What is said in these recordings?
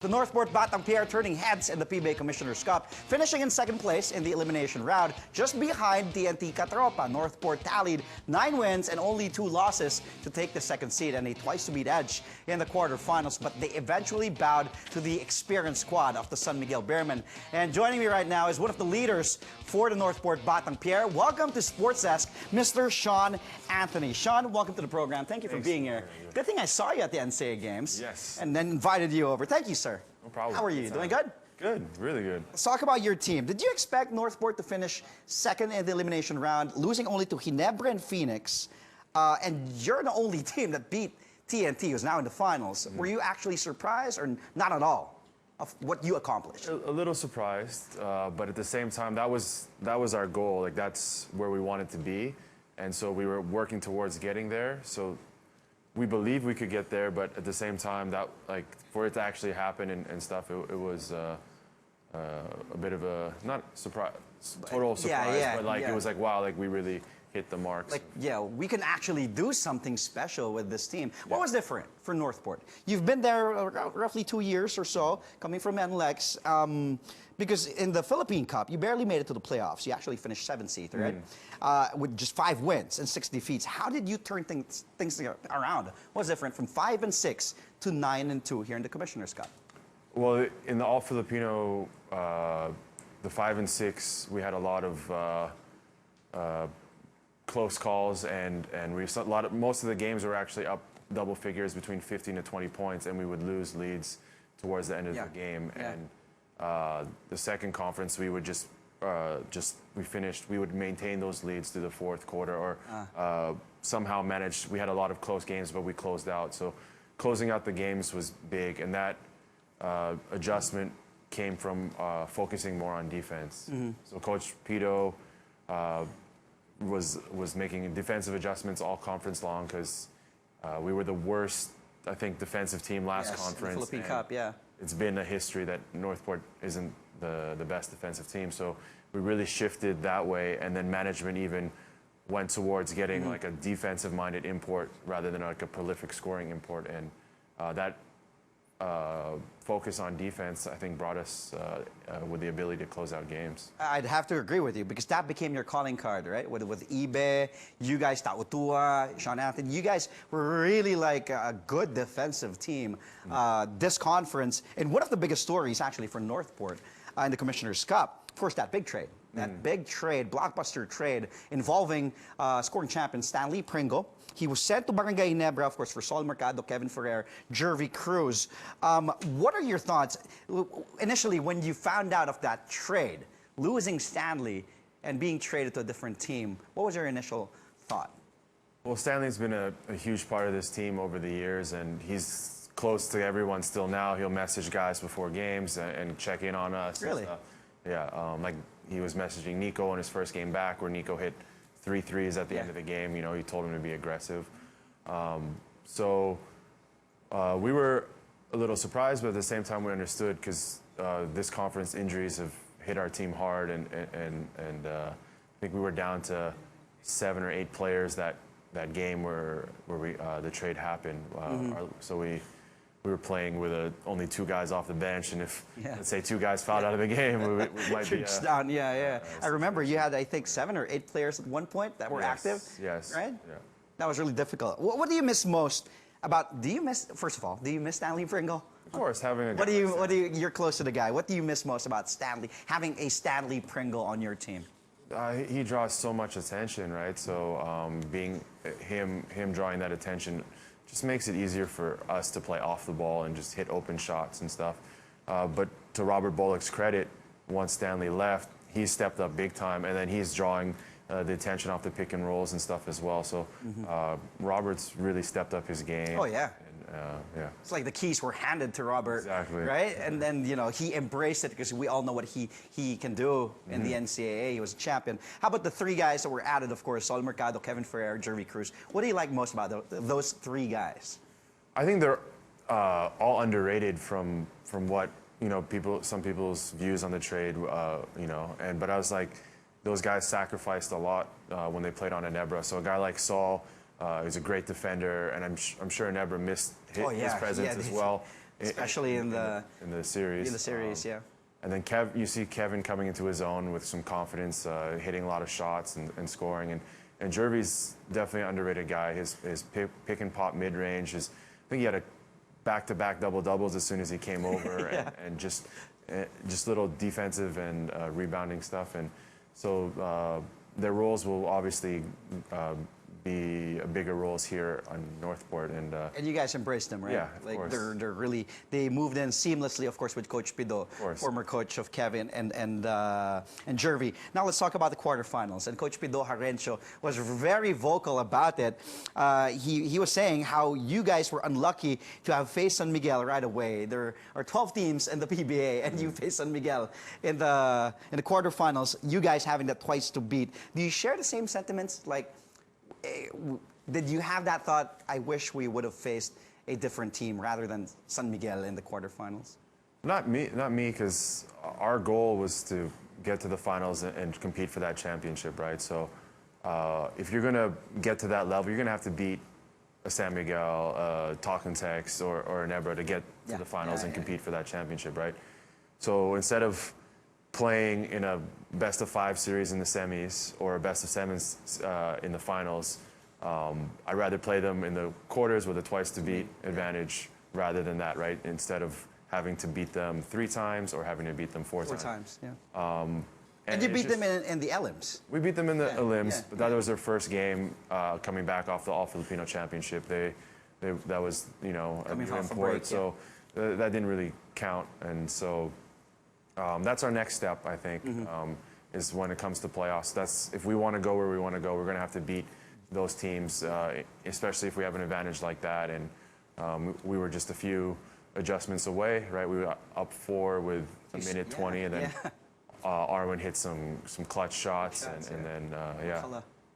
The Northport Batang Pier turning heads in the PBA Commissioner's Cup, finishing in second place in the elimination round, just behind TNT Katropa. Northport tallied 9 wins and only 2 losses to take the second seed and a twice-to-beat edge in the quarterfinals, but they eventually bowed to the experienced squad of the San Miguel Beerman. And joining me right now is one of the leaders for the Northport Batang Pier. Welcome to Sports Desk, Mr. Sean Anthony. Sean, welcome to the program. Thank you for being here. Good thing I saw you at the NCAA games. Yes. And then invited you over. Thank you, sir. No problem. How are you? Doing good? Good, really good. Let's talk about your team. Did you expect Northport to finish second in the elimination round, losing only to Ginebra and Phoenix? And you're the only team that beat TNT, who's now in the finals. Were you actually surprised or not at all of what you accomplished? A little surprised, but at the same time, that was our goal. Like, that's where we wanted to be. And so we were working towards getting there. So we believe we could get there, but at the same time, that for it to actually happen and stuff, it was a bit of a not surprise, total surprise, but it was like, wow, like we really hit the marks. Like, yeah, we can actually do something special with this team. What was different for Northport? You've been there roughly 2 years or so, coming from NLEX. Because in the Philippine Cup, you barely made it to the playoffs. You actually finished 7th seed, right? With just 5 wins and 6 defeats. How did you turn things around? What's different from 5-6 to 9-2 here in the Commissioner's Cup? Well, in the All Filipino, the 5-6, we had a lot of close calls, and most of the games were actually up double figures, between 15 to 20 points, and we would lose leads towards the end of the game. And the second conference, we would we would maintain those leads through the fourth quarter, or somehow managed. We had a lot of close games, but we closed out. So closing out the games was big, and that adjustment came from focusing more on defense. So Coach Pito was making defensive adjustments all conference long, because we were the worst, I think, defensive team last conference. In the Philippine Cup, It's been a history that Northport isn't the best defensive team, so we really shifted that way, and then management even went towards getting like a defensive-minded import rather than like a prolific scoring import, and that focus on defense, I think, brought us with the ability to close out games. I'd have to agree with you, because that became your calling card, right? With Ibe, you guys, Tautua, Sean Anthony, you guys were really like a good defensive team this conference. And one of the biggest stories, actually, for Northport in the Commissioner's Cup, of course, that big trade. That big trade, blockbuster trade, involving scoring champion Stanley Pringle. He was sent to Barangay Ginebra, of course, for Sol Mercado, Kevin Ferrer, Jervy Cruz. What are your thoughts initially when you found out of that trade, losing Stanley and being traded to a different team? What was your initial thought? Well, Stanley's been a huge part of this team over the years, and he's close to everyone still now. He'll message guys before games and check in on us. Really? Yeah, like he was messaging Nico on his first game back, where Nico hit 3 threes at the end of the game. You know, he told him to be aggressive. So we were a little surprised, but at the same time we understood, because this conference injuries have hit our team hard, and I think we were down to 7 or 8 players that game where the trade happened. So we were playing with only 2 guys off the bench, and if, let's say, 2 guys fouled out of the game, we might be down. I remember you had, I think, 7 or 8 players at one point that were active. Yes. Right? Yeah. That was really difficult. What do you miss most about? First of all, do you miss Stanley Pringle? Of course, having a You're close to the guy. What do you miss most about Stanley, having a Stanley Pringle on your team? He draws so much attention, right? So being him drawing that attention just makes it easier for us to play off the ball and just hit open shots and stuff. But to Robert Bullock's credit, once Stanley left, he stepped up big time, and then he's drawing the attention off the pick and rolls and stuff as well. So Robert's really stepped up his game. Oh, yeah. And, It's like the keys were handed to Robert, exactly, right? And then, you know, he embraced it, because we all know what he can do in the NCAA. He was a champion. How about the 3 guys that were added, of course, Sol Mercado, Kevin Ferrer, Jervy Cruz? What do you like most about those 3 guys? I think they're all underrated from what, you know, some people's views on the trade, you know, but I was like, those guys sacrificed a lot when they played on Ginebra. So a guy like Sol, he's a great defender, and I'm sure Ginebra missed his presence as well. especially in the series. in the series. Yeah. And then you see Kevin coming into his own with some confidence, hitting a lot of shots and scoring. And Jervy's definitely an underrated guy. His pick and pop mid range is. I think he had a back-to-back double-doubles as soon as he came over, Yeah. and just little defensive and rebounding stuff. And so their roles will obviously be bigger roles here on Northport. And you guys embraced them, right? Yeah, of like course. they're really, they moved in seamlessly, of course, with Coach Pido, former coach of Kevin and Jervy. Now let's talk about the quarterfinals. And Coach Pido Harencio was very vocal about it. He was saying how you guys were unlucky to have faced San Miguel right away. There are 12 teams in the PBA, and you faced San Miguel in the quarterfinals. You guys having that twice to beat. Do you share the same sentiments? Like, did you have that thought, I wish we would have faced a different team rather than San Miguel in the quarterfinals? Not me, because our goal was to get to the finals and compete for that championship, right? So if you're going to get to that level, you're going to have to beat a San Miguel, Talkentex, or an Ebra to get to the finals and compete for that championship, right? So instead of playing in a best-of-5 series in the semis or a best-of-7s in the finals, I'd rather play them in the quarters with a twice-to-beat advantage rather than that, right? Instead of having to beat them 3 times or having to beat them 4 times. 4 times, yeah. And you beat them in the elims. We beat them in the elims, but that was their first game coming back off the All-Filipino Championship. That was, a new import, so that didn't really count, and so. That's our next step, I think, is when it comes to playoffs. That's if we want to go where we want to go, we're going to have to beat those teams, especially if we have an advantage like that. And we were just a few adjustments away, right? We were up 4 with a minute 20, and then Arwen hit some clutch shots, and then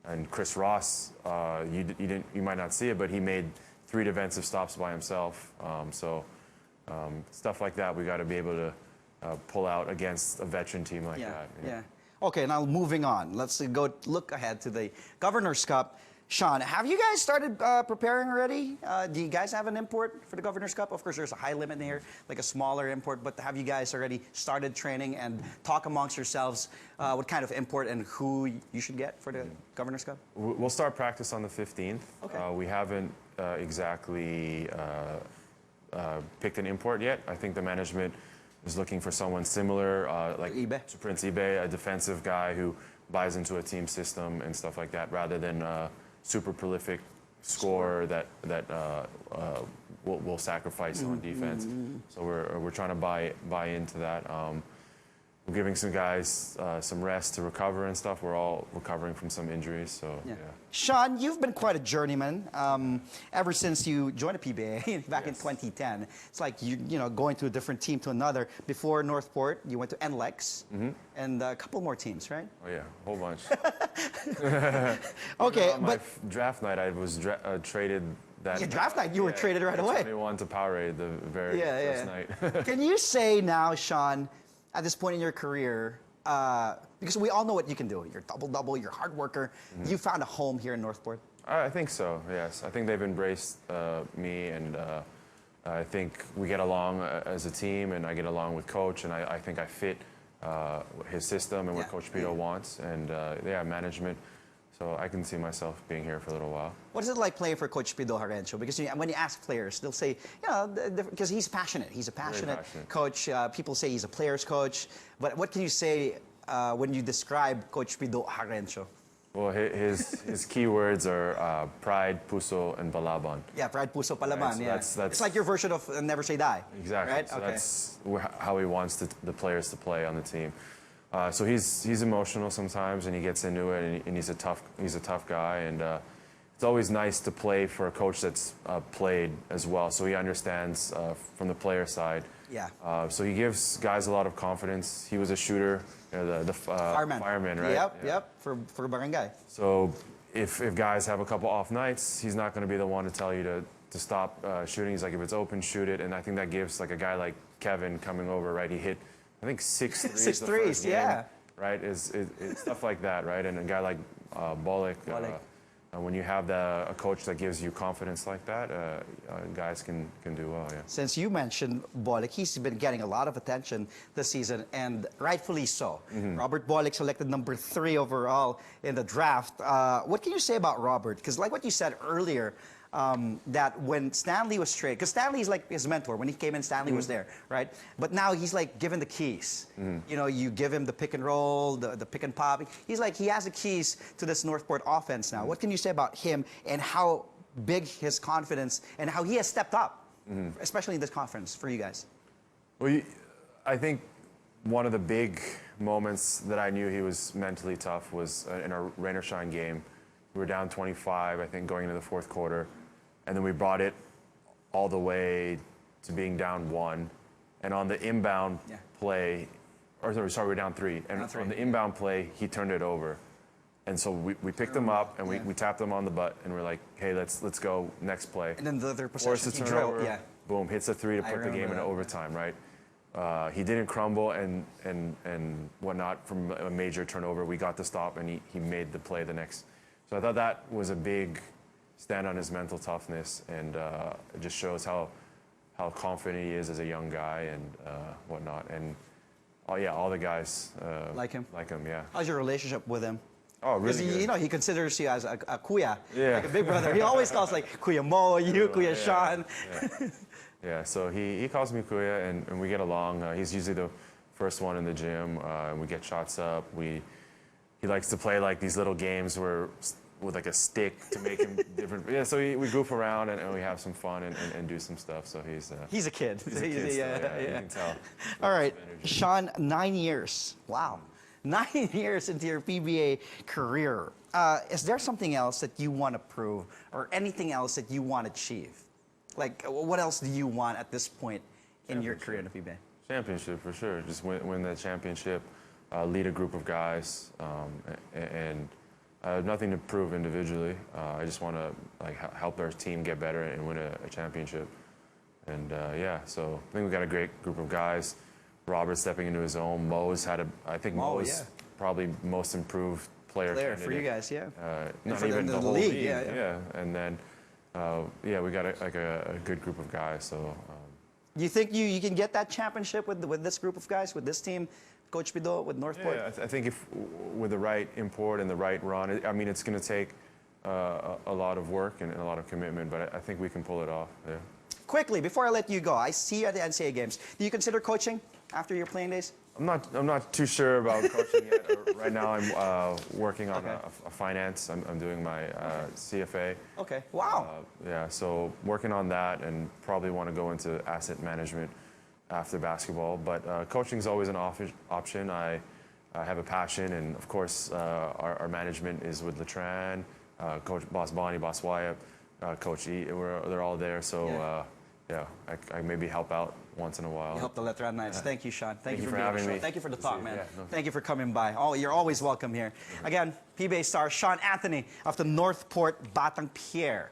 and Chris Ross, you might not see it, but he made 3 defensive stops by himself. So stuff like that, we got to be able to pull out against a veteran team like that. Yeah. Okay, now moving on. Let's go look ahead to the Governor's Cup. Sean, have you guys started preparing already? Do you guys have an import for the Governor's Cup? Of course, there's a high limit here, like a smaller import, but have you guys already started training and talk amongst yourselves what kind of import and who you should get for the Governor's Cup? We'll start practice on the 15th. Okay. We haven't exactly picked an import yet. I think the management is looking for someone similar, like to Prince Ibe, a defensive guy who buys into a team system and stuff like that, rather than a super prolific scorer that will sacrifice on defense. So we're trying to buy into that. We're giving some guys some rest to recover and stuff. We're all recovering from some injuries, so yeah. Sean, you've been quite a journeyman ever since you joined the PBA back in 2010. It's like you going to a different team to another. Before Northport, you went to NLEX and a couple more teams, right? Oh yeah, a whole bunch. Okay, on my draft night, I was traded. Draft night, you were traded right away. 21 to Powerade the very first night. Can you say now, Sean, at this point in your career, because we all know what you can do. You're double-double, you're a hard worker. You found a home here in Northport? I think so, yes. I think they've embraced me, and I think we get along as a team, and I get along with Coach, and I think I fit his system and what Coach Pito wants, and management. So I can see myself being here for a little while. What is it like playing for Coach Pido Harencio? Because when you ask players, they'll say, because he's passionate. He's a passionate coach. People say he's a player's coach. But what can you say when you describe Coach Pido Harencio? Well, his key words are pride, puso, and balaban. Yeah, pride, puso, palaban. Right, so it's like your version of Never Say Die. Exactly. Right? So that's how he wants the players to play on the team. So he's emotional sometimes, and he gets into it, and he's a tough guy, and it's always nice to play for a coach that's played as well, so he understands from the player side. Yeah. So he gives guys a lot of confidence. He was a shooter, the fireman, right? Yep. For Barangay. So if guys have a couple off nights, he's not going to be the one to tell you to stop shooting. He's like, if it's open, shoot it, and I think that gives like a guy like Kevin coming over, right? He hit, I think 6 threes. 6 threes, game, right? It's stuff like that, right? And a guy like Bolek, when you have a coach that gives you confidence like that, guys can do well. Yeah. Since you mentioned Bolick, he's been getting a lot of attention this season, and rightfully so. Robert Bolick selected number 3 overall in the draft. What can you say about Robert? Because like what you said earlier, that when Stanley was traded, because Stanley's like his mentor. When he came in, Stanley was there, right? But now he's like given the keys. You know, you give him the pick and roll, the pick and pop. He's like, he has the keys to this Northport offense now. What can you say about him and how big his confidence and how he has stepped up, especially in this conference for you guys? Well, I think one of the big moments that I knew he was mentally tough was in our rain or shine game. We were down 25, I think, going into the fourth quarter. And then we brought it all the way to being down 1. And on the inbound play, or sorry, we were down 3. And on the inbound play, he turned it over. And so we picked him up and we tapped him on the butt and we're like, hey, let's go next play. And then the other possession, he drove, boom, hits a 3 to put the game in overtime, right? He didn't crumble and whatnot from a major turnover. We got the stop and he made the play the next. So I thought that was a big stand on his mental toughness, and it just shows how confident he is as a young guy and whatnot. And all the guys like him. Yeah. How's your relationship with him? Oh, really? Because you know he considers you as a kuya, Yeah. like a big brother. He always calls like Kuya Mo, you, Kuya Sean. Yeah. So he calls me Kuya, and we get along. He's usually the first one in the gym, and we get shots up. He likes to play like these little games with like a stick to make him different. Yeah, so we goof around and we have some fun and do some stuff. So he's a kid. He's a kid still, you can tell. All right, Sean, 9 years. Wow. 9 years into your PBA career. Is there something else that you want to prove or anything else that you want to achieve? Like, what else do you want at this point in your career in the PBA? Championship, for sure. Just win the championship, lead a group of guys, and I have nothing to prove individually. I just want to help our team get better and win a championship. And so I think we got a great group of guys. Robert stepping into his own. Mo's had I think Mo's probably most improved player for you guys, not for even the whole league, league. And then we got a good group of guys. So. You think you can get that championship with this group of guys, with this team, Coach Pido, with Northport? Yeah, I think if with the right import and the right run, I mean, it's going to take a lot of work and a lot of commitment, but I think we can pull it off. Yeah. Quickly, before I let you go, I see you at the NCAA games. Do you consider coaching after your playing days? I'm not too sure about coaching yet. Right now, I'm working on a finance. I'm doing my CFA. Okay. Wow. So working on that, and probably want to go into asset management after basketball. But coaching is always an option. I have a passion, and of course, our management is with Letran, Coach Boss Bonnie, Boss Wyatt, Coach E. They're all there. So I maybe help out once in a while. You help the Letran Knights. Thank you, Sean. Thank you for being having me. Thank you for the talk, man. No. Thank you for coming by. Oh, you're always welcome here. Again, PBA star Sean Anthony of the Northport Batang Pier.